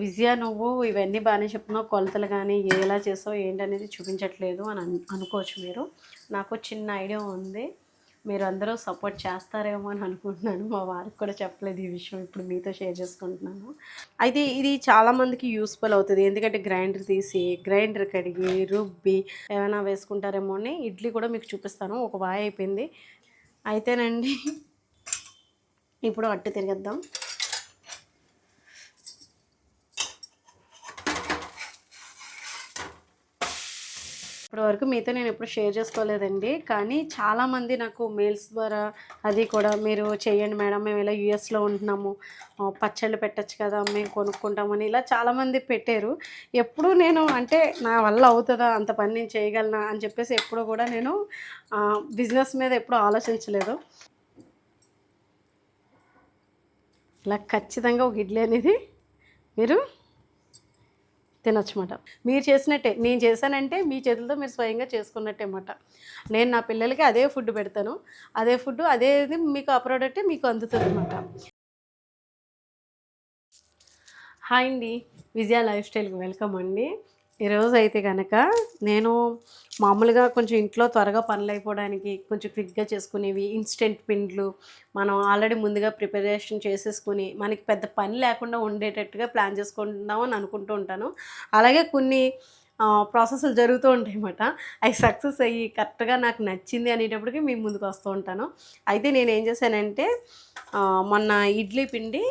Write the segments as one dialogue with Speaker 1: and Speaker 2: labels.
Speaker 1: విజయ నువ్వు ఇవన్నీ బాగానే చెప్తున్నావు, కొలతలు కానీ ఎలా చేసావు ఏంటనేది చూపించట్లేదు అని అనుకోవచ్చు మీరు. నాకు చిన్న ఐడియా ఉంది, మీరు అందరూ సపోర్ట్ చేస్తారేమో అని అనుకుంటున్నాను. మా వారికి కూడా చెప్పలేదు ఈ విషయం, ఇప్పుడు మీతో షేర్ చేసుకుంటున్నాను. అయితే ఇది చాలామందికి యూస్ఫుల్ అవుతుంది, ఎందుకంటే గ్రైండర్ తీసి గ్రైండర్ కడిగి రుబ్బి ఏమైనా వేసుకుంటారేమో అని. ఇడ్లీ కూడా మీకు చూపిస్తాను. ఒక వాయి అయిపోయింది. అయితేనండి ఇప్పుడు అట్టు తిరిగేద్దాం. ఇప్పటివరకు మీతో నేను ఎప్పుడు షేర్ చేసుకోలేదండి, కానీ చాలామంది నాకు మెయిల్స్ ద్వారా అది కూడా మీరు చేయండి మేడం, మేము ఇలా యూఎస్లో ఉంటున్నాము, పచ్చళ్ళు పెట్టచ్చు కదా, మేము కొనుక్కుంటామని ఇలా చాలామంది పెట్టారు. ఎప్పుడు నేను అంటే నా వల్ల అవుతుందా, అంత పని నేను చేయగలనా అని చెప్పేసి ఎప్పుడు కూడా నేను బిజినెస్ మీద ఎప్పుడు ఆలోచించలేదు. ఇలా ఖచ్చితంగా ఒక ఇడ్లీ అనేది మీరు తినొచ్చమాట. మీరు చేసినట్టే, నేను చేశానంటే మీ చేతులతో మీరు స్వయంగా చేసుకున్నట్టే అన్నమాట. నేను నా పిల్లలకి అదే ఫుడ్ పెడతాను, అదే ఫుడ్ అదేది మీకు ఆ ప్రోడక్టే మీకు అందుతుంది అన్నమాట. హాయ్ అండి, విజయ లైఫ్ స్టైల్కి వెల్కమ్ అండి. ఈరోజు అయితే కనుక నేను మామూలుగా కొంచెం ఇంట్లో త్వరగా పనులు అయిపోవడానికి కొంచెం క్విక్గా చేసుకునేవి ఇన్స్టెంట్ పిండ్లు మనం ఆల్రెడీ ముందుగా ప్రిపరేషన్ చేసేసుకుని మనకి పెద్ద పని లేకుండా ఉండేటట్టుగా ప్లాన్ చేసుకుంటున్నామని అనుకుంటూ ఉంటాను. అలాగే కొన్ని ప్రాసెస్లు జరుగుతూ ఉంటాయి అన్నమాట. అవి సక్సెస్ అయ్యి కరెక్ట్గా నాకు నచ్చింది అనేటప్పటికి మీ ముందుకు వస్తూ ఉంటాను. అయితే నేను ఏం చేశానంటే మొన్న ఇడ్లీ పిండి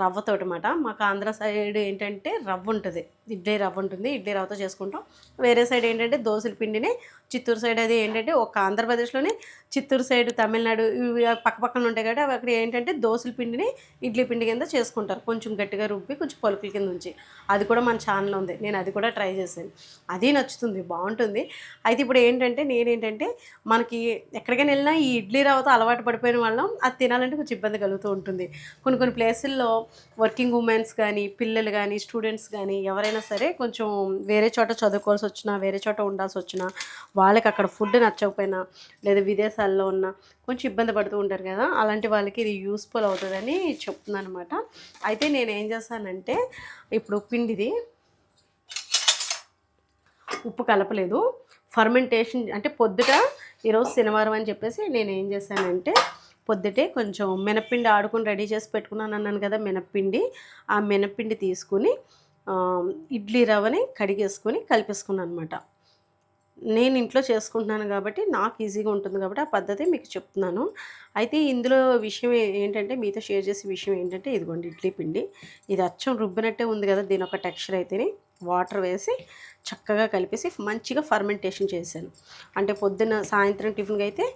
Speaker 1: రవ్వతోటి మాట. మాకు ఆంధ్ర సైడ్ ఏంటంటే రవ్వ ఉంటుంది, ఇడ్లీ రవ్వ ఉంటుంది, ఇడ్లీ రవ్వతో చేసుకుంటాం. వేరే సైడ్ ఏంటంటే దోశల పిండిని, చిత్తూరు సైడ్ అది ఏంటంటే ఒక ఆంధ్రప్రదేశ్లోనే చిత్తూరు సైడ్ తమిళనాడు ఇవి పక్కపక్కన ఉంటాయి కాబట్టి అవి అక్కడ ఏంటంటే దోశల పిండిని ఇడ్లీ పిండి కింద చేసుకుంటారు, కొంచెం గట్టిగా రుబ్బి కొంచెం పలుకుల కింద ఉంచి. అది కూడా మన ఛానల్ ఉంది, నేను అది కూడా ట్రై చేశాను, అది నచ్చుతుంది, బాగుంటుంది. అయితే ఇప్పుడు ఏంటంటే నేనేంటంటే మనకి ఎక్కడికైనా వెళ్ళినా ఈ ఇడ్లీ రవ్వతో అలవాటు పడిపోయిన వాళ్ళం అది తినాలంటే కొంచెం ఇబ్బంది కలుగుతూ ఉంటుంది. కొన్ని ప్లేసుల్లో వర్కింగ్ ఉమెన్స్ కానీ పిల్లలు కానీ స్టూడెంట్స్ కానీ ఎవరైనా సరే కొంచెం వేరే చోట చదువుకోవాల్సి వచ్చినా వేరే చోట ఉండాల్సి వచ్చినా వాళ్ళకి అక్కడ ఫుడ్ నచ్చకపోయినా లేదా విదేశాల్లో ఉన్న కొంచెం ఇబ్బంది పడుతూ ఉంటారు కదా, అలాంటి వాళ్ళకి ఇది యూస్ఫుల్ అవుతుందని చెప్తున్నాను అనమాట. అయితే నేను ఏం చేస్తానంటే ఇప్పుడు పిండిది ఉప్పు కలపలేదు, ఫర్మెంటేషన్ అంటే పొద్దుట ఈరోజు శనివారం అని చెప్పేసి నేను ఏం చేశానంటే పొద్దుటే కొంచెం మినప్పిండి ఆడుకుని రెడీ చేసి పెట్టుకున్నాను అన్నాను కదా, మినప్పిండి, ఆ మినప్పిండి తీసుకుని ఇడ్లీ రవ్వని కడిగేసుకొని కలిపేసుకున్నాను అనమాట. నేను ఇంట్లో చేసుకుంటున్నాను కాబట్టి నాకు ఈజీగా ఉంటుంది కాబట్టి ఆ పద్ధతి మీకు చెప్తున్నాను. అయితే ఇందులో విషయం ఏంటంటే మీతో షేర్ చేసే విషయం ఏంటంటే ఇదిగోండి ఇడ్లీ పిండి, ఇది అచ్చం రుబ్బినట్టే ఉంది కదా, దీని ఒక టెక్స్చర్ అయితేనే వాటర్ వేసి చక్కగా కలిపేసి మంచిగా ఫర్మెంటేషన్ చేశాను. అంటే పొద్దున్న సాయంత్రం టిఫిన్కి అయితే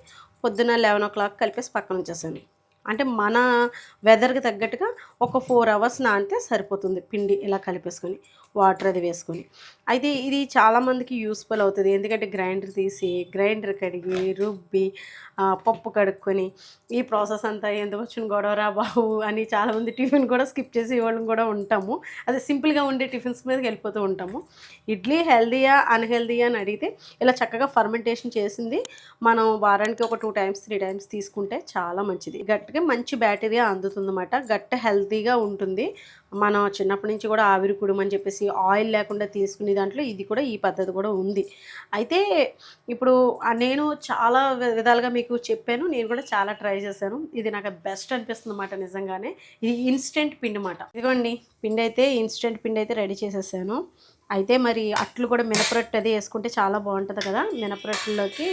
Speaker 1: పొద్దున్న 11 o'clock కలిపేసి పక్కన ఉంచేసాను. అంటే మన వెదర్కి తగ్గట్టుగా ఒక 4 hours నానితే సరిపోతుంది పిండి ఇలా కలిపేసుకొని వాటర్ అది వేసుకొని. అయితే ఇది చాలామందికి యూస్ఫుల్ అవుతుంది, ఎందుకంటే గ్రైండర్ తీసి గ్రైండర్ కడిగి రుబ్బి పప్పు కడుక్కొని ఈ ప్రాసెస్ అంతా ఎందుకు వచ్చిన గొడవరా బాబు అని చాలామంది టిఫిన్ కూడా స్కిప్ చేసి ఇవ్వడం కూడా ఉంటాము. అదే సింపుల్గా ఉండే టిఫిన్స్ మీదకి వెళ్ళిపోతూ ఉంటాము. ఇడ్లీ హెల్దీయా అన్హెల్దీయా అని అడిగితే ఇలా చక్కగా ఫర్మెంటేషన్ చేసింది మనం వారానికి ఒక 2 times 3 times తీసుకుంటే చాలా మంచిది. గట్టిగా మంచి బ్యాక్టీరియా అందుతుందన్నమాట, గట్ట హెల్తీగా ఉంటుంది. మనం చిన్నప్పటి నుంచి కూడా ఆవిరి కుడుమని చెప్పేసి ఆయిల్ లేకుండా తీసుకునే దాంట్లో ఇది కూడా ఈ పద్ధతి కూడా ఉంది. అయితే ఇప్పుడు నేను చాలా విధాలుగా మీకు చెప్పాను, నేను కూడా చాలా ట్రై చేశాను, ఇది నాకు బెస్ట్ అనిపిస్తుంది అన్నమాట నిజంగానే. ఇది ఇన్స్టెంట్ పిండి అన్నమాట. ఇదిగోండి పిండి అయితే ఇన్స్టెంట్ పిండి అయితే రెడీ చేసేసాను. అయితే మరి అట్లు కూడా మినపరొట్టు అది వేసుకుంటే చాలా బాగుంటుంది కదా, మినపరొట్టులోకి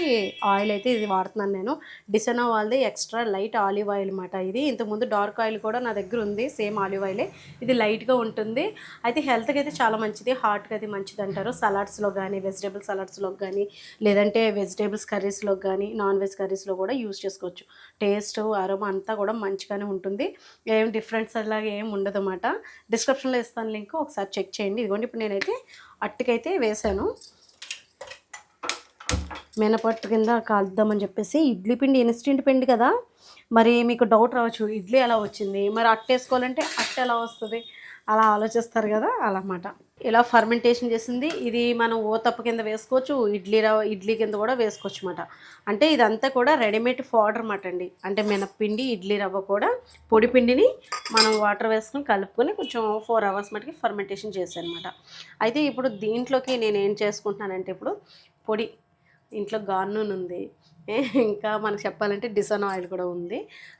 Speaker 1: ఆయిల్ అయితే ఇది వాడుతున్నాను నేను. డిసెనో వాళ్ళది ఎక్స్ట్రా లైట్ ఆలివ్ ఆయిల్ అన్నమాట. ఇది ఇంతకుముందు డార్క్ ఆయిల్ కూడా నా దగ్గర ఉంది, సేమ్ ఆలివ్ ఆయిలే, ఇది లైట్గా ఉంటుంది. అయితే హెల్త్కి అయితే చాలా మంచిది, హార్ట్కి అది మంచిది అంటారు. సలాడ్స్లో కానీ వెజిటేబుల్ సలాడ్స్లో కానీ లేదంటే వెజిటేబుల్స్ కర్రీస్లో కానీ నాన్ వెజ్ కర్రీస్లో కూడా యూజ్ చేసుకోవచ్చు. టేస్ట్ అరోమా అంతా కూడా మంచిగానే ఉంటుంది, ఏం డిఫరెన్స్ అలాగే ఏం ఉండదు అన్నమాట. డిస్క్రిప్షన్లో ఇస్తాను లింక్, ఒకసారి చెక్ చేయండి. ఇదిగోండి ఇప్పుడు నేనైతే అట్టుకైతే వేసాను, మినపట్టు కింద కాలుద్దామని చెప్పేసి. ఇడ్లీ పిండి ఇన్స్టెంట్ పిండి కదా, మరి మీకు డౌట్ రావచ్చు ఇడ్లీ ఎలా వచ్చింది, మరి అట్టు వేసుకోవాలంటే అట్టు ఎలా వస్తుంది అలా ఆలోచిస్తారు కదా, అలా అన్నమాట. ఇలా ఫర్మెంటేషన్ చేసింది ఇది మనం ఓతప్ప కింద వేసుకోవచ్చు, ఇడ్లీ కింద కూడా వేసుకోవచ్చు అన్నమాట. అంటే ఇదంతా కూడా రెడీమేడ్ పౌడర్ అన్నమాట అండి. అంటే మినప్పిండి, ఇడ్లీ రవ్వ కూడా పొడి పిండిని మనం వాటర్ వేసుకొని కలుపుకొని కొంచెం 4 అవర్స్ మటుకి ఫర్మెంటేషన్ చేశాను అనమాట. అయితే ఇప్పుడు దీంట్లోకి నేను ఏం చేసుకుంటున్నానంటే, ఇప్పుడు పొడి ఇంట్లో గార్నూన్ ఉంది, ఇంకా మనకు చెప్పాలంటే డిసన్ ఆయిల్ కూడా ఉంది.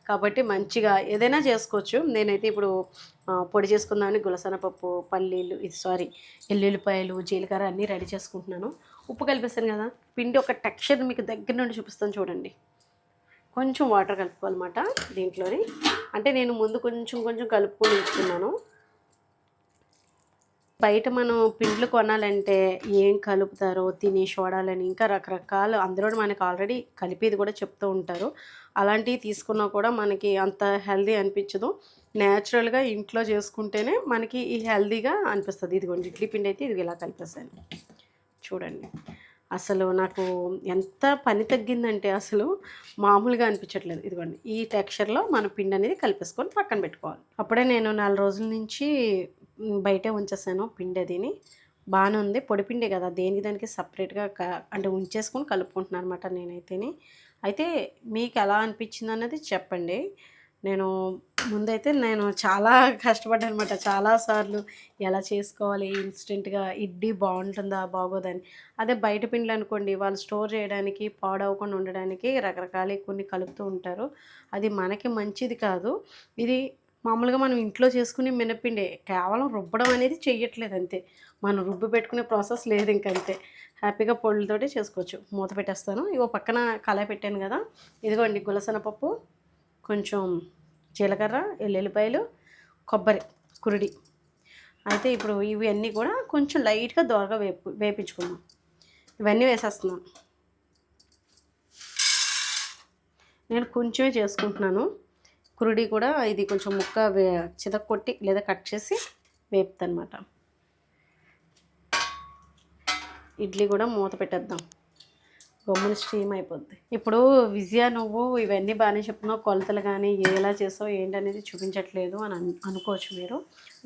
Speaker 1: కాబట్టి మంచిగా ఏదైనా చేసుకోవచ్చు. నేనైతే ఇప్పుడు పొడి చేసుకుందామని గులసెనపప్పు, పల్లీలు ఎల్లుల్లిపాయలు, జీలకర్ర అన్నీ రెడీ చేసుకుంటున్నాను. ఉప్పు కలిపేస్తాను కదా, పిండి ఒక టెక్స్చర్ మీకు దగ్గర నుండి చూపిస్తాను చూడండి. కొంచెం వాటర్ కలుపుకోవాలన్నమాట దీంట్లోని. అంటే నేను ముందు కొంచెం కలుపుకొని ఉంచుకున్నాను. బయట మనం పిండ్లు కొనాలంటే ఏం కలుపుతారో తినేసి వాడాలని ఇంకా రకరకాలు అందులో మనకి ఆల్రెడీ కలిపేది కూడా చెప్తూ ఉంటారు. అలాంటివి తీసుకున్నా కూడా మనకి అంత హెల్దీ అనిపించదు. న్యాచురల్గా ఇంట్లో చేసుకుంటేనే మనకి ఈ హెల్దీగా అనిపిస్తుంది. ఇదిగోండి ఇడ్లీ పిండి అయితే ఇది ఇలా కలిపేసాను చూడండి. అసలు నాకు ఎంత పని తగ్గిందంటే అసలు మామూలుగా అనిపించట్లేదు. ఇదిగోండి ఈ టెక్స్చర్లో మన పిండి అనేది కలిపేసుకొని పక్కన పెట్టుకోవాలి. అప్పుడే నేను 4 రోజుల నుంచి బయటే ఉంచేసాను పిండి. అదిని బాగానే ఉంది, పొడి పిండి కదా, దేనికి దానికి సపరేట్గా అంటే ఉంచేసుకొని కలుపుకుంటున్నాను అనమాట నేనైతేని. అయితే మీకు ఎలా అనిపించింది అన్నది చెప్పండి. ముందైతే నేను చాలా కష్టపడ్డాను అనమాట. చాలాసార్లు ఎలా చేసుకోవాలి ఇన్స్టెంట్గా ఇడ్లీ బాగుంటుందా బాగోదని. అదే బయట పిండిలు అనుకోండి, వాళ్ళు స్టోర్ చేయడానికి పాడవకుండా ఉండడానికి రకరకాల కొన్ని కలుపుతూ ఉంటారు. అది మనకి మంచిది కాదు. ఇది మామూలుగా మనం ఇంట్లో చేసుకునే మినప్పిండే, కేవలం రుబ్బడం అనేది చెయ్యట్లేదు అంతే. మనం రుబ్బు పెట్టుకునే ప్రాసెస్ లేదు ఇంకంతే. హ్యాపీగా పొడులతోటి చేసుకోవచ్చు. మూత పెట్టేస్తాను. ఇగో పక్కన కళాయి పెట్టాను కదా, ఇదిగోండి గులసెనపప్పు, కొంచెం జీలకర్ర, ఎల్లుల్లిపాయలు, కొబ్బరి కురుడి. అయితే ఇప్పుడు ఇవన్నీ కూడా కొంచెం లైట్గా దోరగా వేపించుకుందాం. ఇవన్నీ వేసేస్తున్నాను. నేను కొంచెమే చేసుకుంటున్నాను. కురుడి కూడా ఇది కొంచెం ముక్క చితక్కొట్టి లేదా కట్ చేసి వేపుతానమాట. ఇడ్లీ కూడా మూత పెట్టేద్దాం, గమ్మున స్టీమ్ అయిపోద్ది. ఇప్పుడు విజయ నువ్వు ఇవన్నీ బాగానే చెప్తున్నావు, కొలతలు కానీ ఎలా చేసావు ఏంటనేది చూపించట్లేదు అని అనుకోవచ్చు మీరు.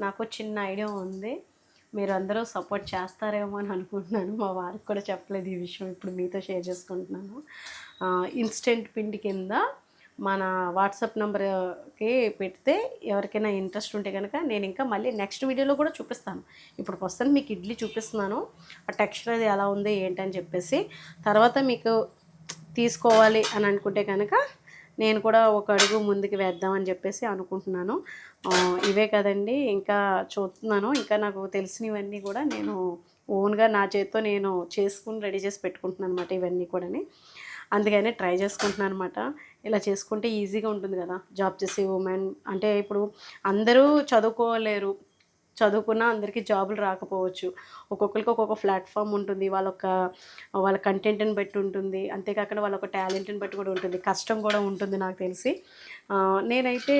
Speaker 1: నాకు చిన్న ఐడియా ఉంది, మీరు అందరూ సపోర్ట్ చేస్తారేమో అని అనుకుంటున్నాను. మా వారికి కూడా చెప్పలేదు ఈ విషయం, ఇప్పుడు మీతో షేర్ చేసుకుంటున్నాను. ఇన్స్టెంట్ పిండి కింద మన వాట్సాప్ నెంబర్కి పెడితే ఎవరికైనా ఇంట్రెస్ట్ ఉంటే కనుక నేను ఇంకా మళ్ళీ నెక్స్ట్ వీడియోలో కూడా చూపిస్తాను. ఇప్పుడు ప్రస్తుతం మీకు ఇడ్లీ చూపిస్తున్నాను, ఆ టెక్స్చర్ అది ఎలా ఉంది ఏంటని చెప్పేసి. తర్వాత మీకు తీసుకోవాలి అని అనుకుంటే కనుక నేను కూడా ఒక అడుగు ముందుకు వేద్దామని చెప్పేసి అనుకుంటున్నాను. ఇవే కదండి, ఇంకా చూస్తున్నాను. ఇంకా నాకు తెలిసినవన్నీ కూడా నేను ఓన్గా నా చేతితో నేను చేసుకుని రెడీ చేసి పెట్టుకుంటున్నాను అనమాట ఇవన్నీ కూడా. అందుకనే ట్రై చేసుకుంటున్నాను అనమాట. ఇలా చేసుకుంటే ఈజీగా ఉంటుంది కదా, జాబ్ చేసే ఉమెన్ అంటే. ఇప్పుడు అందరూ చదువుకోలేరు, చదువుకున్నా అందరికీ జాబులు రాకపోవచ్చు. ఒక్కొక్కరికి ఒక్కొక్క ప్లాట్ఫామ్ ఉంటుంది, వాళ్ళ కంటెంట్ని బట్టి ఉంటుంది. అంతేకాకుండా వాళ్ళ టాలెంట్ని బట్టి కూడా ఉంటుంది, కష్టం కూడా ఉంటుంది నాకు తెలిసి. నేనైతే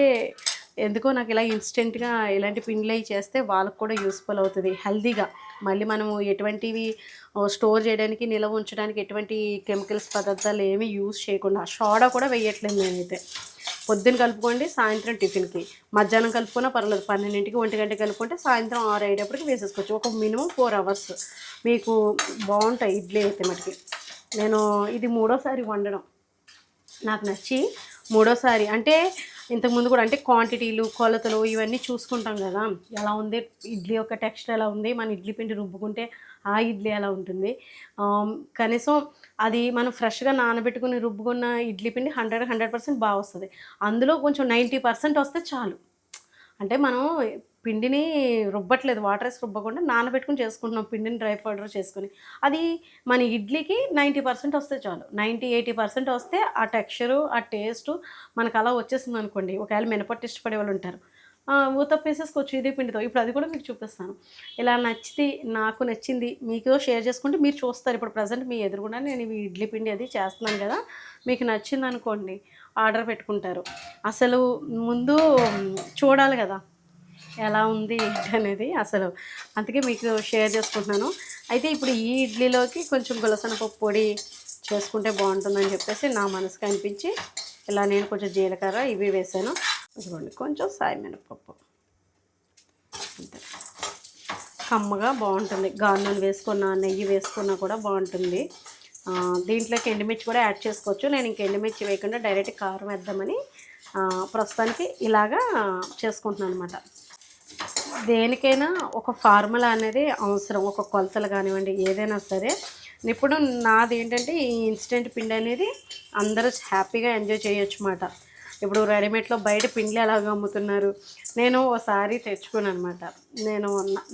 Speaker 1: ఎందుకో నాకు ఇలా ఇన్స్టెంట్గా ఇలాంటి పిండిలు అవి చేస్తే వాళ్ళకు కూడా యూస్ఫుల్ అవుతుంది, హెల్తీగా. మళ్ళీ మనము ఎటువంటివి స్టోర్ చేయడానికి నిల్వ ఉంచడానికి ఎటువంటి కెమికల్స్ పదార్థాలు ఏమీ యూజ్ చేయకుండా, సోడా కూడా వేయట్లేదు నేనైతే. పొద్దున్న కలుపుకోండి, సాయంత్రం టిఫిన్కి, మధ్యాహ్నం కలుపుకున్నా పర్లేదు, 12ంటికి 1 గంటకి కలుపుకుంటే సాయంత్రం 6 అయ్యేటప్పటికి వేసేసుకోవచ్చు. ఒక మినిమం 4 అవర్స్ మీకు బాగుంటాయి ఇడ్లీ అయితే మటుకి. నేను ఇది 3వ సారి వండడం, నాకు నచ్చి 3వ సారి. అంటే ఇంతకుముందు కూడా అంటే క్వాంటిటీలు కొలతలు ఇవన్నీ చూసుకుంటాం కదా, ఎలా ఉంది ఇడ్లీ యొక్క టెక్స్చర్ ఎలా ఉంది, మన ఇడ్లీ పిండి రుబ్బుకుంటే ఆ ఇడ్లీ ఎలా ఉంటుంది. కనీసం అది మనం ఫ్రెష్గా నానబెట్టుకుని రుబ్బుకున్న ఇడ్లీ పిండి 100% బాగా వస్తుంది. అందులో కొంచెం 90% వస్తే చాలు. అంటే మనం పిండిని రుబ్బట్లేదు, వాటర్ వేసి రుబ్బకుండా నానబెట్టుకుని చేసుకుంటున్నాం పిండిని డ్రై పౌడర్ చేసుకుని. అది మన ఇడ్లీకి 90% వస్తే చాలు. 80% వస్తే ఆ టెక్స్చరు ఆ టేస్టు మనకు అలా వచ్చేసింది అనుకోండి. ఒకవేళ మినపట్టు ఇష్టపడే వాళ్ళు ఉంటారు, ఊతప్ప వేసేసుకోవచ్చు ఇదే పిండితో. ఇప్పుడు అది కూడా మీకు చూపిస్తాను. ఇలా నాకు నచ్చింది మీతో షేర్ చేసుకుంటే మీరు చూస్తారు. ఇప్పుడు ప్రజెంట్ మీ ఎదురుగుండా నేను ఇవి ఇడ్లీ పిండి అది చేస్తున్నాను కదా, మీకు నచ్చింది అనుకోండి ఆర్డర్ పెట్టుకుంటారు. అసలు ముందు చూడాలి కదా ఎలా ఉంది ఏంటనేది అసలు, అందుకే మీకు షేర్ చేసుకుంటున్నాను. అయితే ఇప్పుడు ఈ ఇడ్లీలోకి కొంచెం గులసెనపప్పు పొడి చేసుకుంటే బాగుంటుందని చెప్పేసి నా మనసుకు అనిపించి ఇలా నేను కొంచెం జీలకర్ర ఇవి వేసాను. ఇదిగోండి కొంచెం సాయి మినపప్పు. అంతే. కమ్మగా బాగుంటుంది. గానుగ వేసుకున్న నెయ్యి వేసుకున్నా కూడా బాగుంటుంది. దీంట్లోకి ఎండుమిర్చి కూడా యాడ్ చేసుకోవచ్చు. నేను ఇంక ఎండుమిర్చి వేయకుండా డైరెక్ట్ కారం వేద్దామని ప్రస్తుతానికి ఇలాగా చేసుకుంటున్నాను అనమాట. దేనికైనా ఒక ఫార్ములా అనేది అవసరం. ఒక కొలతలు కానివ్వండి, ఏదైనా సరే. ఇప్పుడు నాది ఏంటంటే ఈ ఇన్స్టెంట్ పిండి అనేది అందరూ హ్యాపీగా ఎంజాయ్ చేయొచ్చు అన్నమాట. ఇప్పుడు రెడీమేడ్లో బయట పిండిలు ఎలాగ అమ్ముతున్నారు. నేను ఒకసారి తెచ్చుకున్నాను అనమాట.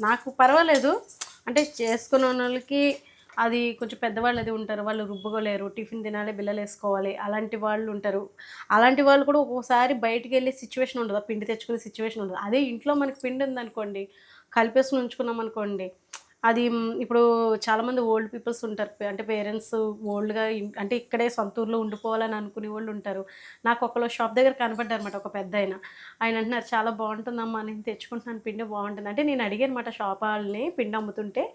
Speaker 1: నాకు పర్వాలేదు, అంటే చేసుకున్న వాళ్ళకి అది కొంచెం పెద్దవాళ్ళు అది ఉంటారు, వాళ్ళు రుబ్బుకోలేరు, టిఫిన్ తినాలి, బిల్లలు వేసుకోవాలి, అలాంటి వాళ్ళు ఉంటారు. అలాంటి వాళ్ళు కూడా ఒక్కోసారి బయటికి వెళ్ళే సిచ్యువేషన్ ఉండదు, పిండి తెచ్చుకునే సిచ్యువేషన్ ఉండదు. అదే ఇంట్లో మనకి పిండి ఉందనుకోండి, కలిపేసుకుని ఉంచుకున్నాం అనుకోండి, అది ఇప్పుడు చాలామంది ఓల్డ్ పీపుల్స్ ఉంటారు, అంటే పేరెంట్స్ ఓల్డ్గా అంటే ఇక్కడే సొంత ఊర్లో ఉండిపోవాలని అనుకునే వాళ్ళు ఉంటారు. నాకు ఒకళ్ళు షాప్ దగ్గర కనపడ్డారు అనమాట, ఒక పెద్ద ఆయన అంటున్నారు, చాలా బాగుంటుందమ్మా, నేను తెచ్చుకుంటున్నాను పిండి బాగుంటుంది అంటే. నేను అడిగాను అనమాట షాప్ వాళ్ళని, పిండి అమ్ముతుంటే,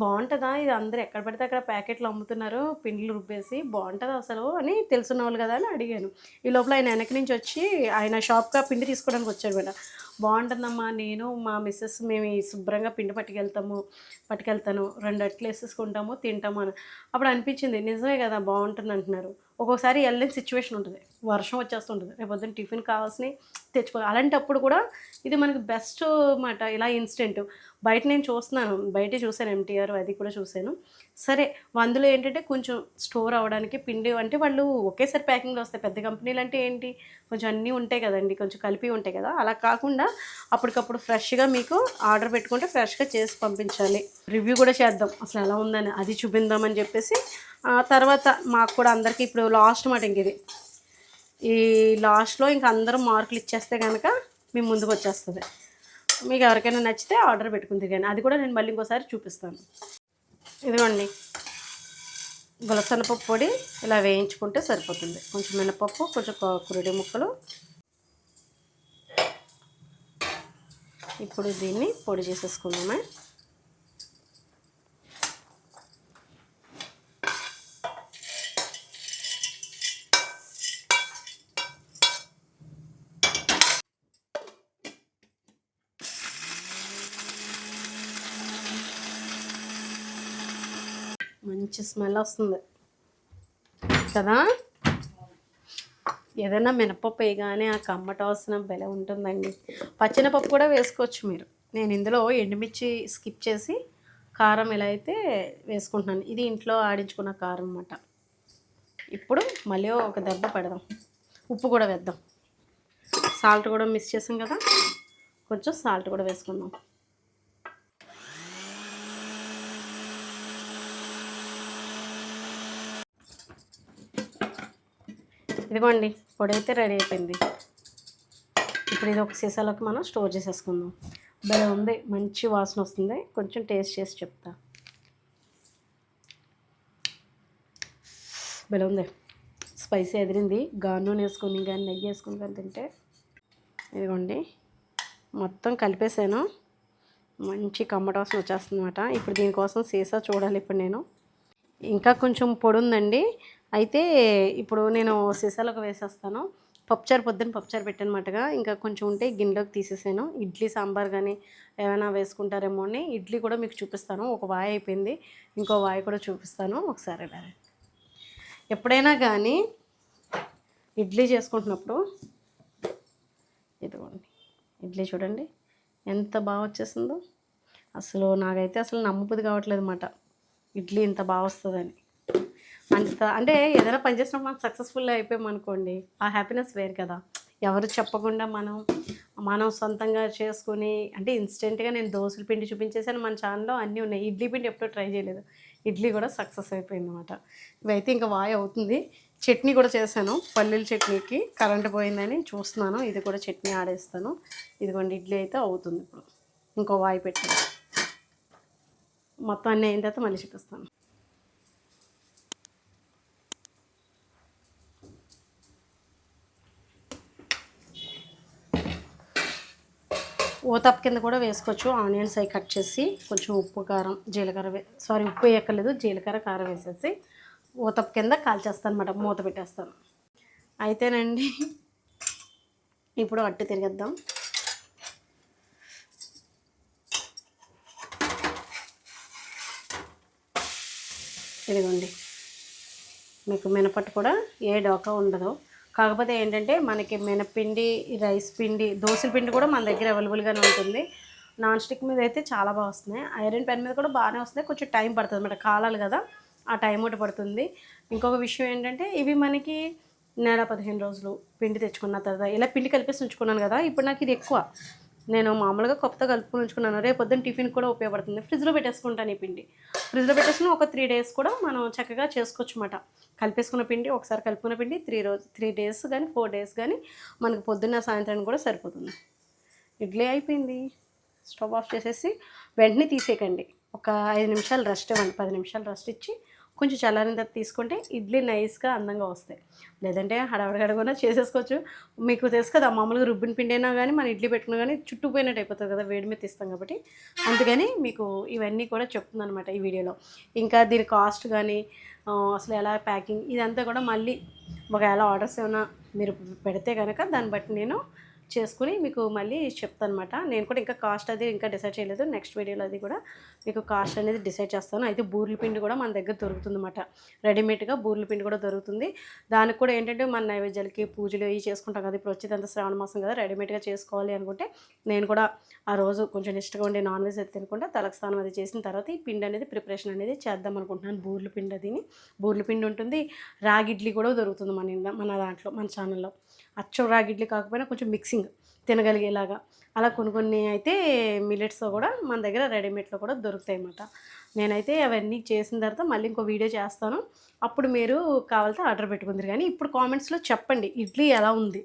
Speaker 1: బాగుంటుందా ఇది, అందరూ ఎక్కడ పడితే అక్కడ ప్యాకెట్లు అమ్ముతున్నారు పిండిలు రుబ్బేసి, బాగుంటుందా అసలు అని తెలుసున్న వాళ్ళు కదా అని అడిగాను. ఈ లోపల ఆయన వెనక నుంచి వచ్చి ఆయన షాప్గా పిండి తీసుకోవడానికి వచ్చాడు మేడం. బాగుంటుందమ్మా, నేను మా మిస్సెస్ మేము శుభ్రంగా పిండి పట్టుకెళ్తాను, 2 అట్లు వేసేసుకుంటాము, తింటాము అని. అప్పుడు అనిపించింది, నిజమే కదా బాగుంటుంది అంటున్నారు. ఒక్కోసారి వెళ్ళలేని సిచ్యువేషన్ ఉంటుంది, వర్షం వచ్చేస్తుంటుంది, రేపు పొద్దున్న టిఫిన్ కావాల్సినవి తెచ్చుకోవాలి, అలాంటప్పుడు కూడా ఇది మనకి బెస్ట్ మాట. ఇలా ఇన్స్టెంట్ బయట నేను చూశాను ఎంటీఆర్ అది కూడా చూశాను. సరే, అందులో ఏంటంటే కొంచెం స్టోర్ అవ్వడానికి పిండి అంటే వాళ్ళు ఒకేసారి ప్యాకింగ్లో వస్తాయి. పెద్ద కంపెనీలు అంటే ఏంటి, కొంచెం అన్నీ ఉంటాయి కదండి, కొంచెం కలిపి ఉంటాయి కదా. అలా కాకుండా అప్పటికప్పుడు ఫ్రెష్గా మీకు ఆర్డర్ పెట్టుకుంటే ఫ్రెష్గా చేసి పంపించాలి. రివ్యూ కూడా చేద్దాం అసలు ఎలా ఉందని, అది చూపిందామని చెప్పేసి. తర్వాత మాకు కూడా అందరికీ ఇప్పుడు లాస్ట్ మాట ఇంక ఇది, ఈ లాస్ట్లో ఇంక అందరూ మార్కులు ఇచ్చేస్తే కనుక మీ ముందుకు వచ్చేస్తుంది. మీకు ఎవరికైనా నచ్చితే ఆర్డర్ పెట్టుకుంది, కానీ అది కూడా నేను మళ్ళీ ఇంకోసారి చూపిస్తాను. ఇదిగోండి, గులసెనపప్పు పొడి ఇలా వేయించుకుంటే సరిపోతుంది. కొంచెం మినపప్పు, కొంచెం కురుడి ముక్కలు. ఇప్పుడు దీన్ని పొడి చేసేసుకుందామే. మంచి స్మెల్ వస్తుంది కదా. ఏదైనా మినపప్పు వేయగానే ఆ కమ్మట వాసన భలే ఉంటుందండి. పచ్చెనపప్పు కూడా వేసుకోవచ్చు మీరు. నేను ఇందులో ఎండుమిర్చి స్కిప్ చేసి కారం ఇలా అయితే వేసుకుంటున్నాను. ఇది ఇంట్లో ఆడించుకున్న కారం అన్నమాట. ఇప్పుడు మళ్ళీ ఒక దెబ్బ పెడదాం, ఉప్పు కూడా వేద్దాం. సాల్ట్ కూడా మిక్స్ చేసాం కదా, కొంచెం సాల్ట్ కూడా వేసుకుందాం. ఇదిగోండి, పొడి అయితే రెడీ అయిపోయింది. ఇప్పుడు ఇది ఒక సీసాలోకి మనం స్టోర్ చేసేసుకుందాం. భలే ఉంది, మంచి వాసన వస్తుంది. కొంచెం టేస్ట్ చేసి చెప్తా. భలే ఉంది, స్పైసీ ఎదిరింది. నూనె వేసుకొని కానీ నెయ్యి వేసుకొని కానీ తింటే. ఇదిగోండి, మొత్తం కలిపేసాను, మంచి కమ్మట వాసన వచ్చేస్తుంది అనమాట. ఇప్పుడు దీనికోసం సీసా చూడాలి. ఇప్పుడు నేను ఇంకా కొంచెం పొడి ఉందండి, అయితే ఇప్పుడు నేను సీసాలోకి వేసేస్తాను. పొద్దున్న పప్పుచారు పెట్టనమాటగా, ఇంకా కొంచెం ఉంటే గిన్నెలోకి తీసేసాను. ఇడ్లీ సాంబార్ కానీ ఏమైనా వేసుకుంటారేమో అని ఇడ్లీ కూడా మీకు చూపిస్తాను. ఒక వాయి అయిపోయింది, ఇంకో వాయి కూడా చూపిస్తాను ఒకసారి. ఎప్పుడైనా కానీ ఇడ్లీ చేసుకుంటున్నప్పుడు ఇదిగోండి, ఇడ్లీ చూడండి ఎంత బాగా వచ్చేసిందో. నాకైతే అసలు నమ్మబుద్ధి కావట్లేదు అన్నమాట, ఇడ్లీ ఇంత బాగా వస్తుందని. అంటే ఏదైనా పని చేసినప్పుడు మనం సక్సెస్ఫుల్గా అయిపోయామనుకోండి, ఆ హ్యాపీనెస్ వేరు కదా. ఎవరు చెప్పకుండా మనం సొంతంగా చేసుకుని, అంటే ఇన్స్టెంట్గా నేను దోశల పిండి చూపించేసాను, మన ఛానల్లో అన్నీ ఉన్నాయి. ఇడ్లీ పిండి ఎప్పుడూ ట్రై చేయలేదు, ఇడ్లీ కూడా సక్సెస్ అయిపోయింది అనమాట. ఇవైతే ఇంకా వాయి అవుతుంది. చట్నీ కూడా చేశాను, పల్లీల చట్నీకి కరెంట్ పోయిందని చూస్తున్నాను. ఇది కూడా చట్నీ ఆడేస్తాను. ఇదిగోండి, ఇడ్లీ అయితే అవుతుంది. ఇప్పుడు ఇంకో వాయి పెట్టాను. మొత్తం అన్నీ అయిన తర్వాత మళ్ళీ చూపిస్తాను. ఓతప్ కింద కూడా వేసుకోవచ్చు. ఆనియన్స్ అవి కట్ చేసి కొంచెం ఉప్పు కారం జీలకర్ర ఉప్పు వేయక్కర్లేదు, జీలకర్ర కారం వేసేసి ఓతప్ కింద కాల్చేస్తాను అన్నమాట, మూత పెట్టేస్తాను. అయితేనండి ఇప్పుడు అట్టు తిరిగేద్దాం. ఇదిగోండి, మీకు మినపట్టు కూడా ఏ డోకా ఉండదు. కాకపోతే ఏంటంటే మనకి మినపిండి, రైస్ పిండి, దోశల పిండి కూడా మన దగ్గర అవైలబుల్గానే ఉంటుంది. నాన్ స్టిక్ మీద అయితే చాలా బాగా వస్తున్నాయి. ఐరన్ పెన్ మీద కూడా బాగానే వస్తున్నాయి. కొంచెం టైం పడుతుంది అన్నమాట, కాలాలి కదా, ఆ టైం ఒకటి పడుతుంది. ఇంకొక విషయం ఏంటంటే ఇవి మనకి నెల 15 రోజులు పిండి తెచ్చుకున్న తర్వాత ఇలా పిండి కలిపేసి ఉంచుకున్నాను కదా, ఇప్పుడు నాకు ఇది ఎక్కువ. నేను మామూలుగా కొత్తగా కలుపుకొని ఉంచుకున్నాను, రేపు పొద్దున్న టిఫిన్ కూడా ఉపయోగపడుతుంది. ఫ్రిడ్జ్లో పెట్టేసుకుంటాను ఈ పిండి. ఫ్రిడ్జ్లో పెట్టేసుకుని ఒక 3 డేస్ కూడా మనం చక్కగా చేసుకోవచ్చు అన్నమాట. కలిపేసుకున్న పిండి, ఒకసారి కలుపుకున్న పిండి 3 డేస్ కానీ 4 డేస్ కానీ మనకు పొద్దున్న సాయంత్రానికి కూడా సరిపోతుంది. ఇడ్లీ అయిపోయింది. స్టవ్ ఆఫ్ చేసేసి వెంటనే తీసేయకండి, ఒక 5 నిమిషాలు రెస్ట్ ఇవ్వండి. 10 నిమిషాలు రెస్ట్ ఇచ్చి కొంచెం చల్లారిన తర్వాత తీసుకుంటే ఇడ్లీ నైస్గా అందంగా వస్తాయి. లేదంటే హడవడగడగా చేసేసుకోవచ్చు. మీకు తెలుసు కదా, మామూలుగా రుబ్బిన పిండి అయినా కానీ మన ఇడ్లీ పెట్టుకున్నా కానీ చుట్టుకుపోయినట్టు అయిపోతుంది కదా, వేడి మీద తీస్తాం కాబట్టి. అందుకని మీకు ఇవన్నీ కూడా చెప్తున్నాను అనమాట ఈ వీడియోలో. ఇంకా దీని కాస్ట్ కానీ అసలు ఎలా ప్యాకింగ్ ఇదంతా కూడా మళ్ళీ ఒకవేళ ఆర్డర్స్ ఏమైనా మీరు పెడితే కనుక దాన్ని బట్టి నేను చేసుకుని మీకు మళ్ళీ చెప్తాను అనమాట. నేను కూడా ఇంకా కాస్ట్ అది ఇంకా డిసైడ్ చేయలేదు. నెక్స్ట్ వీడియోలో అది కూడా మీకు కాస్ట్ అనేది డిసైడ్ చేస్తాను. అయితే బూరెల పిండి కూడా మన దగ్గర దొరుకుతుంది అన్నమాట, రెడీమేడ్గా బూరెల పిండి కూడా దొరుకుతుంది. దానికి కూడా ఏంటంటే మన నైవేద్యాలకి పూజలు ఇవి చేసుకుంటాం కదా, ఇప్పుడు వచ్చేదంతా శ్రావణ మాసం కదా, రెడీమేడ్గా చేసుకోవాలి అనుకుంటే నేను కూడా ఆ రోజు కొంచెం నిష్టగా ఉండే నాన్ వెజ్ అది తినకుండా తలకు స్నానం అది చేసిన తర్వాత ఈ పిండి అనేది ప్రిపరేషన్ అనేది చేద్దాం అనుకుంటున్నాను. బూరెల పిండి అదిని బూరెల పిండి ఉంటుంది. రాగి ఇడ్లీ కూడా దొరుకుతుంది మన దాంట్లో, మన ఛానల్లో. అచ్చం రాగి ఇడ్లీ కాకపోయినా కొంచెం మిక్సింగ్ తినగలిగేలాగా అలా కొన్ని అయితే మిల్లెట్స్తో కూడా మన దగ్గర రెడీమేడ్లో కూడా దొరుకుతాయి అన్నమాట. నేనైతే అవన్నీ చేసిన తర్వాత మళ్ళీ ఇంకో వీడియో చేస్తాను, అప్పుడు మీరు కావాలితే ఆర్డర్ పెట్టుకుందరు. కానీ ఇప్పుడు కామెంట్స్లో చెప్పండి ఇడ్లీ ఎలా ఉంది.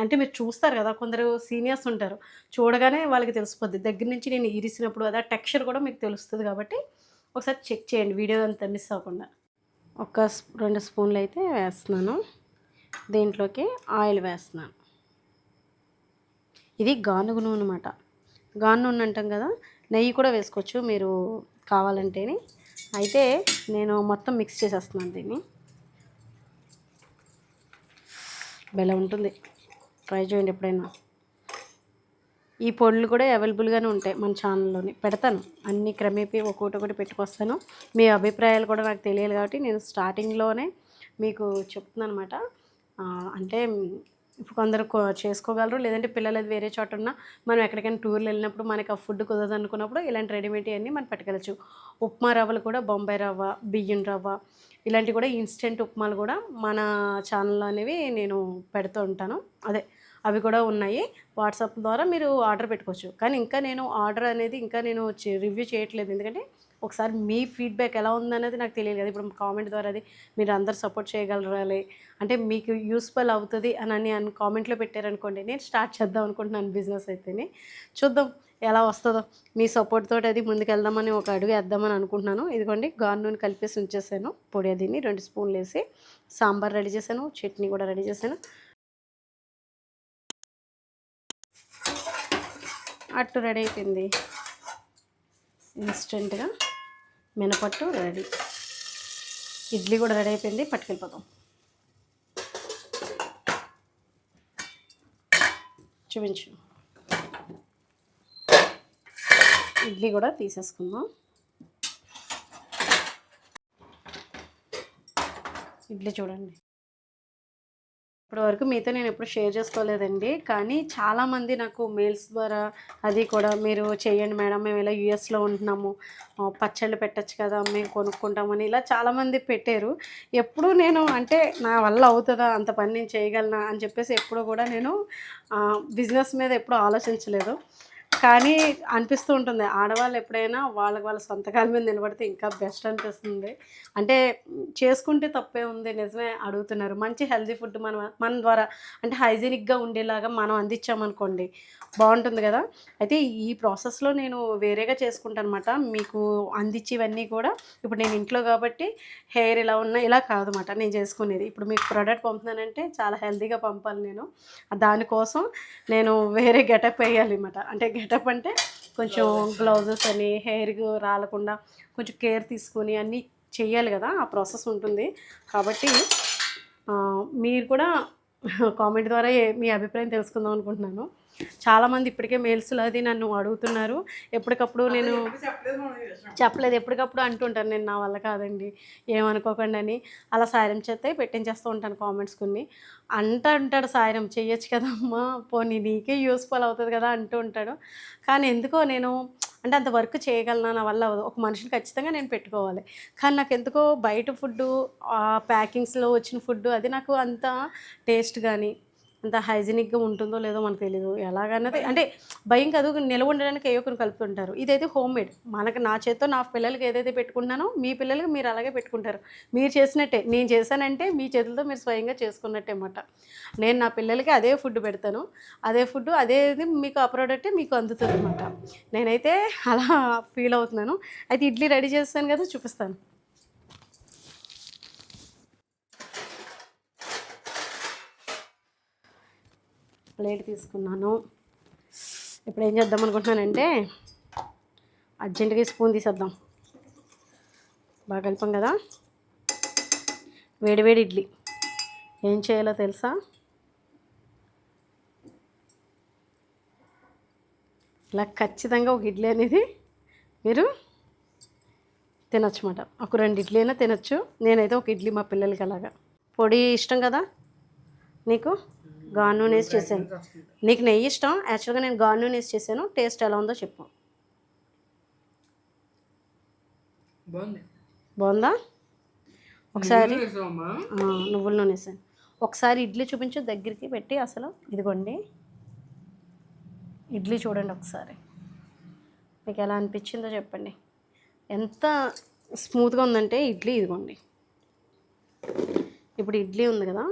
Speaker 1: అంటే మీరు చూస్తారు కదా, కొందరు సీనియర్స్ ఉంటారు, చూడగానే వాళ్ళకి తెలిసిపోద్ది. దగ్గర నుంచి నేను ఇరిసినప్పుడు అదే టెక్స్చర్ కూడా మీకు తెలుస్తుంది. కాబట్టి ఒకసారి చెక్ చేయండి, వీడియో అంతా మిస్ అవ్వకుండా. ఒక 2 స్పూన్లు అయితే వేస్తున్నాను. దీంట్లోకి ఆయిల్ వేస్తున్నాను. ఇది గానుగ నూనె అన్నమాట. గాను నూనె అంటాం కదా, నెయ్యి కూడా వేసుకోవచ్చు మీరు కావాలంటేనే. అయితే నేను మొత్తం మిక్స్ చేసేస్తున్నాను దీన్ని. భలే ఉంటుంది, ట్రై చేయండి ఎప్పుడైనా. ఈ పొడులు కూడా అవైలబుల్గానే ఉంటాయి మన ఛానల్లోని, పెడతాను అన్ని క్రమేపీ ఒక్కొక్కటి పెట్టుకొస్తాను. మీ అభిప్రాయాలు కూడా నాకు తెలియాలి కాబట్టి నేను స్టార్టింగ్లోనే మీకు చెప్తున్నాను అనమాట. అంటే ఇప్పుడు కొందరు చేసుకోగలరు, లేదంటే పిల్లలు అది వేరే చోట ఉన్నా మనం ఎక్కడికైనా టూర్లు వెళ్ళినప్పుడు మనకి ఆ ఫుడ్ కుదరదు అనుకున్నప్పుడు ఇలాంటి రెడీమేడ్ అన్నీ మనం పట్టుకెళ్ళచ్చు. ఉప్మా రవ్వలు కూడా బొంబాయి రవ్వ, బియ్యం రవ్వ ఇలాంటివి కూడా ఇన్స్టెంట్ ఉప్మాలు కూడా మన ఛానల్లో అనేవి నేను పెడుతూ ఉంటాను. అవి కూడా ఉన్నాయి. వాట్సాప్ ద్వారా మీరు ఆర్డర్ పెట్టుకోవచ్చు. కానీ ఇంకా నేను ఆర్డర్ అనేది ఇంకా నేను రివ్యూ చేయట్లేదు, ఎందుకంటే ఒకసారి మీ ఫీడ్బ్యాక్ ఎలా ఉందనేది నాకు తెలియదు కదా. ఇప్పుడు కామెంట్ ద్వారా అది మీరు అందరు సపోర్ట్ చేయగలరాలి, అంటే మీకు యూస్ఫుల్ అవుతుంది అని కామెంట్లో పెట్టారనుకోండి, నేను స్టార్ట్ చేద్దాం అనుకుంటున్నాను బిజినెస్. అయితేనే చూద్దాం ఎలా వస్తుందో. మీ సపోర్ట్ తోటి అది ముందుకెళ్దామని ఒక అడుగు వేద్దామని అనుకుంటున్నాను. ఇదిగోండి గాను నూనె కలిపేసి ఉంచేసాను, పొడి అదిని 2 స్పూన్లు వేసి సాంబార్ రెడీ చేశాను, చట్నీ కూడా రెడీ చేశాను. అట్టు రెడీ అయిపోయింది, ఇన్స్టెంట్గా మినపట్టు రెడీ. ఇడ్లీ కూడా రెడీ అయిపోయింది, పట్టుకెళ్ళిపోతాం. చూపించు, ఇడ్లీ కూడా తీసేసుకుందాం. ఇడ్లీ చూడండి, ఇప్పటివరకు మీతో నేను ఎప్పుడు షేర్ చేసుకోలేదండి. కానీ చాలామంది నాకు మెయిల్స్ ద్వారా అది కూడా మీరు చేయండి మేడం, మేము ఇలా యూఎస్లో ఉంటున్నాము, పచ్చళ్ళు పెట్టచ్చు కదా, మేము కొనుక్కుంటామని ఇలా చాలామంది పెట్టారు. ఎప్పుడు నేను అంటే నా వల్ల అవుతుందా, అంత పని నేను చేయగలనా అని చెప్పేసి ఎప్పుడు కూడా నేను బిజినెస్ మీద ఎప్పుడు ఆలోచించలేదు. కానీ అనిపిస్తూ ఉంటుంది, ఆడవాళ్ళు ఎప్పుడైనా వాళ్ళ సొంతకాల మీద నిలబడితే ఇంకా బెస్ట్ అనిపిస్తుంది. అంటే చేసుకుంటే తప్పే ఉంది, నిజమే. అడుగుతున్నారు మంచి హెల్తీ ఫుడ్ మన ద్వారా అంటే హైజీనిక్గా ఉండేలాగా మనం అందించామనుకోండి బాగుంటుంది కదా. అయితే ఈ ప్రాసెస్లో నేను వేరేగా చేసుకుంటాను అనమాట, మీకు అందించి ఇవన్నీ కూడా. ఇప్పుడు నేను ఇంట్లో కాబట్టి హెయిర్ ఇలా ఉన్నా ఇలా కాదన్నమాట నేను చేసుకునేది. ఇప్పుడు మీకు ప్రోడక్ట్ పంపుతున్నానంటే చాలా హెల్తీగా పంపాలి నేను. దానికోసం నేను వేరే గెటప్ వేయాలి అన్నమాట. అంటే గెటప్ అంటే కొంచెం గ్లౌజెస్ అని, హెయిర్కి రాలకుండా కొంచెం కేర్ తీసుకొని అన్నీ చెయ్యాలి కదా, ఆ ప్రాసెస్ ఉంటుంది. కాబట్టి మీరు కూడా కామెంట్ ద్వారా మీ అభిప్రాయం తెలుసుకుందాం అనుకుంటున్నాను. చాలామంది ఇప్పటికే మెయిల్స్లో అది నన్ను అడుగుతున్నారు. ఎప్పటికప్పుడు నేను చెప్పలేదు, ఎప్పటికప్పుడు అంటుంటాను నేను నా వల్ల కాదండి ఏమనుకోకండి అని. అలా సాయం చేస్తే పెట్టించేస్తూ ఉంటాను కామెంట్స్ కొన్ని. అంటాడు సాయం చెయ్యొచ్చు కదమ్మా, పోనీ నీకే యూస్ఫుల్ అవుతుంది కదా అంటూ ఉంటాడు. కానీ ఎందుకో నేను అంటే అంత వర్క్ చేయగలనా, నా వల్ల అవ్వదు. ఒక మనిషిని ఖచ్చితంగా నేను పెట్టుకోవాలి. కానీ నాకు ఎందుకో బయట ఫుడ్డు ప్యాకింగ్స్లో వచ్చిన ఫుడ్డు అది నాకు అంత టేస్ట్ కానీ అంత హైజీనిక్గా ఉంటుందో లేదో మనకు తెలీదు. ఎలాగన్నది అంటే భయం కాదు, నిలవ ఉండడానికి ఏవో కొన్ని కలుపుతుంటారు. ఇదైతే హోమ్మేడ్. మనకు నా చేత్తో నా పిల్లలకి ఏదైతే పెట్టుకుంటున్నానో మీ పిల్లలకి మీరు అలాగే పెట్టుకుంటారు. మీరు చేసినట్టే నేను చేశానంటే మీ చేతులతో మీరు స్వయంగా చేసుకున్నట్టే అన్నమాట. నేను నా పిల్లలకి అదే ఫుడ్ పెడతాను. అదే ఫుడ్ అదేది మీకు ఆ ప్రోడక్టే మీకు అందుతుంది అన్నమాట. నేనైతే అలా ఫీల్ అవుతున్నాను. అయితే ఇడ్లీ రెడీ చేస్తాను కదా, చూపిస్తాను. ప్లేట్ తీసుకున్నాను. ఇప్పుడు ఏం చేద్దాం అనుకుంటున్నానంటే అర్జెంటుగా స్పూన్ తీసేద్దాం. బాగా కలిపాం కదా. వేడివేడి ఇడ్లీ ఏం చేయాలో తెలుసా? ఇలా ఖచ్చితంగా ఒక ఇడ్లీ అనేది మీరు తినొచ్చు అన్నమాట. ఒక 2 ఇడ్లీ అయినా తినొచ్చు. నేనైతే ఒక ఇడ్లీ మా పిల్లలకి అలాగా. పొడి ఇష్టం కదా నీకు? గాను నూనె వేసి చేశాను. నీకు నెయ్యి ఇష్టం, యాక్చువల్గా నేను గాను నూనె వేసి చేశాను. టేస్ట్ ఎలా ఉందో చెప్పు. బాగుందా? ఒకసారి నువ్వుల నూనె వేసాను. ఒకసారి ఇడ్లీ చూపించు దగ్గరికి పెట్టి. అసలు ఇదిగోండి ఇడ్లీ చూడండి ఒకసారి, మీకు ఎలా అనిపించిందో చెప్పండి. ఎంత స్మూత్గా ఉందంటే ఇడ్లీ. ఇదిగోండి ఇప్పుడు ఇడ్లీ ఉంది కదా,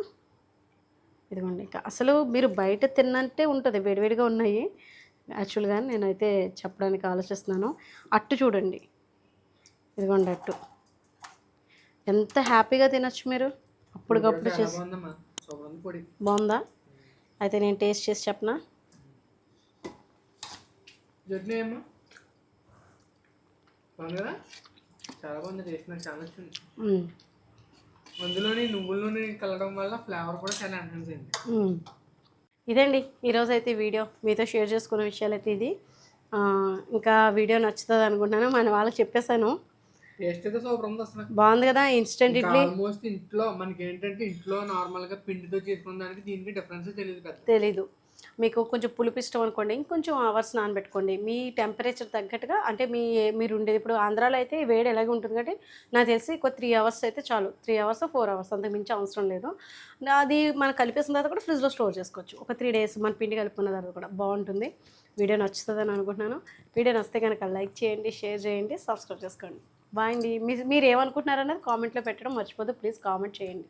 Speaker 1: ఇదిగోండి. ఇంకా అసలు మీరు బయట తిన్నంటే ఉంటుంది, వేడివేడిగా ఉన్నాయి. యాక్చువల్గా నేనైతే చెప్పడానికి ఆలోచిస్తున్నాను. అట్టు చూడండి, ఇదిగోండి అట్టు. ఎంత హ్యాపీగా తినచ్చు మీరు అప్పటికప్పుడు చేసి. బాగుందా? అయితే నేను టేస్ట్ చేసి చెప్పనా?
Speaker 2: చాలా బాగుంది టేస్ట్, నాకు చాలా నచ్చింది. అందులోని నువ్వుల నూనె కలవడం వల్ల ఫ్లేవర్ కూడా చాలా ఎన్హాన్స్ అయింది.
Speaker 1: ఇదండి ఈరోజు అయితే వీడియో మీతో షేర్ చేసుకున్న విషయాలు అయితే ఇది. ఇంకా వీడియో నచ్చుతుంది అనుకుంటున్నాను. మన వాళ్ళకి చెప్పేశాను.
Speaker 2: టేస్ట్ అయితే సూపర్ ఉంది అసలు.
Speaker 1: బాగుంది కదా ఇన్స్టెంట్ ఇడ్లీ.
Speaker 2: ఆల్మోస్ట్ ఇంట్లో మనకి ఏంటంటే ఇంట్లో నార్మల్గా పిండితో చేసుకున్న దానికి దీనికి డిఫరెన్స్ తెలీదు.
Speaker 1: మీకు కొంచెం పులుపు ఇష్టం అనుకోండి, ఇంకొంచెం అవర్స్ నానబెట్టుకోండి. మీ టెంపరేచర్ తగ్గట్టుగా. అంటే మీరు ఉండేది ఇప్పుడు ఆంధ్రాలో అయితే వేడి ఎలాగే ఉంటుంది కాబట్టి నాకు తెలిసి 3 అవర్స్ అయితే చాలు. 3 అవర్స్ 4 అవర్స్ అంతకు మించి అవసరం లేదు. అది మనం కలిపేసిన తర్వాత కూడా ఫ్రిడ్జ్లో స్టోర్ చేసుకోవచ్చు. ఒక 3 days మన పిండి కలుపుకున్న తర్వాత కూడా బాగుంటుంది. వీడియో నచ్చుతుందని అనుకుంటున్నాను. వీడియో నచ్చితే కనుక లైక్ చేయండి, షేర్ చేయండి, సబ్స్క్రైబ్ చేసుకోండి. బాయ్ అండి. మీరు ఏమనుకుంటున్నారన్నది కామెంట్లో పెట్టడం మర్చిపోదు. ప్లీజ్ కామెంట్ చేయండి.